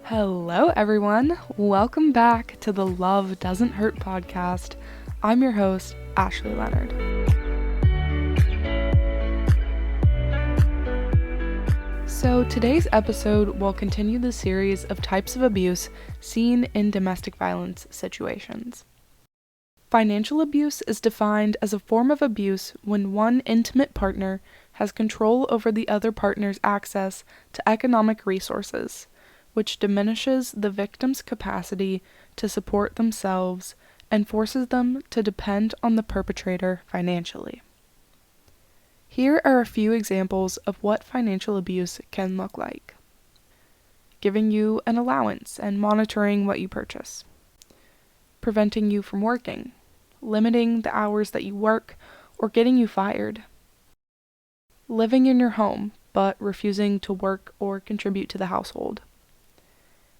Hello, everyone. Welcome back to the Love Doesn't Hurt podcast. I'm your host, Ashley Leonard. So today's episode will continue the series of types of abuse seen in domestic violence situations. Financial abuse is defined as a form of abuse when one intimate partner has control over the other partner's access to economic resources, which diminishes the victim's capacity to support themselves and forces them to depend on the perpetrator financially. Here are a few examples of what financial abuse can look like. Giving you an allowance and monitoring what you purchase. Preventing you from working. Limiting the hours that you work or getting you fired. Living in your home but refusing to work or contribute to the household.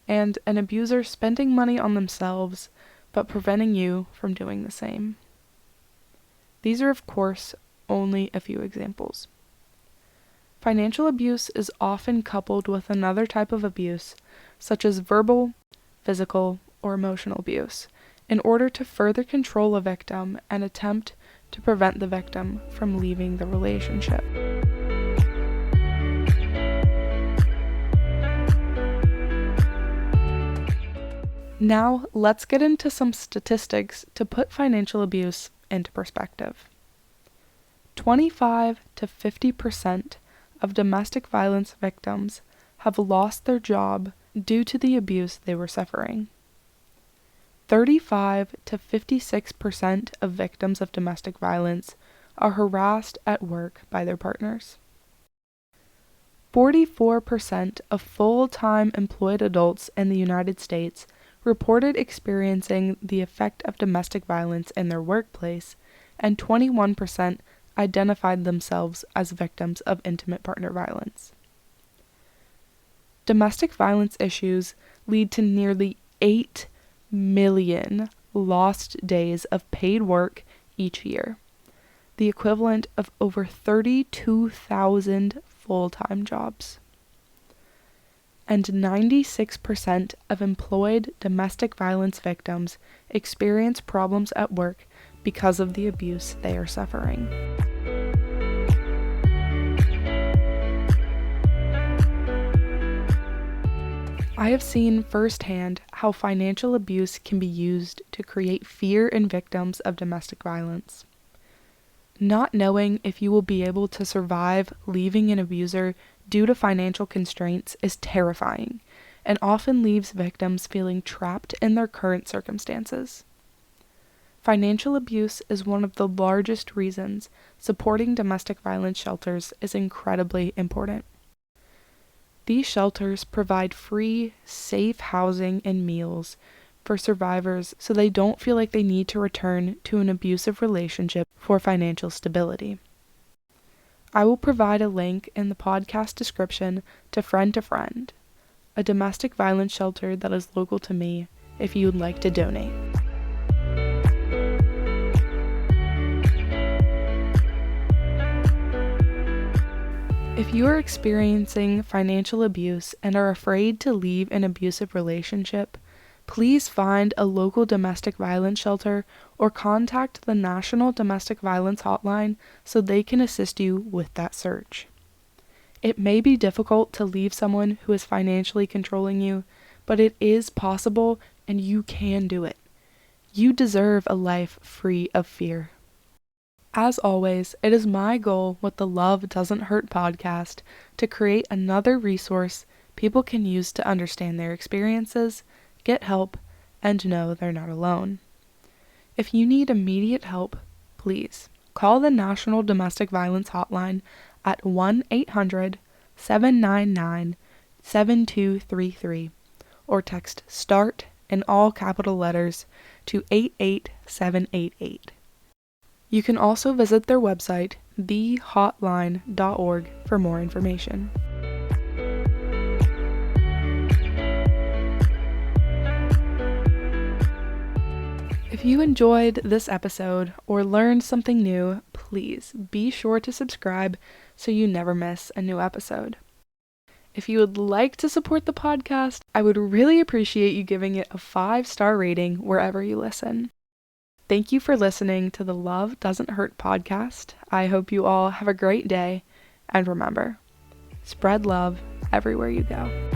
And an abuser spending money on themselves, but preventing you from doing the same. These are, of course, only a few examples. Financial abuse is often coupled with another type of abuse, such as verbal, physical, or emotional abuse, in order to further control a victim and attempt to prevent the victim from leaving the relationship. Now, let's get into some statistics to put financial abuse into perspective. 25 to 50% of domestic violence victims have lost their job due to the abuse they were suffering. 35 to 56% of victims of domestic violence are harassed at work by their partners. 44% of full-time employed adults in the United States reported experiencing the effect of domestic violence in their workplace, and 21% identified themselves as victims of intimate partner violence. Domestic violence issues lead to nearly 8 million lost days of paid work each year, the equivalent of over 32,000 full-time jobs. And 96% of employed domestic violence victims experience problems at work because of the abuse they are suffering. I have seen firsthand how financial abuse can be used to create fear in victims of domestic violence. Not knowing if you will be able to survive leaving an abuser due to financial constraints is terrifying, and often leaves victims feeling trapped in their current circumstances. Financial abuse is one of the largest reasons supporting domestic violence shelters is incredibly important. These shelters provide free, safe housing and meals for survivors so they don't feel like they need to return to an abusive relationship for financial stability. I will provide a link in the podcast description to Friend, a domestic violence shelter that is local to me, if you would like to donate. If you are experiencing financial abuse and are afraid to leave an abusive relationship, please find a local domestic violence shelter or contact the National Domestic Violence Hotline so they can assist you with that search. It may be difficult to leave someone who is financially controlling you, but it is possible and you can do it. You deserve a life free of fear. As always, it is my goal with the Love Doesn't Hurt podcast to create another resource people can use to understand their experiences, get help, and know they're not alone. If you need immediate help, please call the National Domestic Violence Hotline at 1-800-799-7233 or text START in all capital letters to 88788. You can also visit their website, thehotline.org, for more information. If you enjoyed this episode or learned something new, please be sure to subscribe so you never miss a new episode. If you would like to support the podcast, I would really appreciate you giving it a 5-star rating wherever you listen. Thank you for listening to the Love Doesn't Hurt podcast. I hope you all have a great day, and remember, spread love everywhere you go.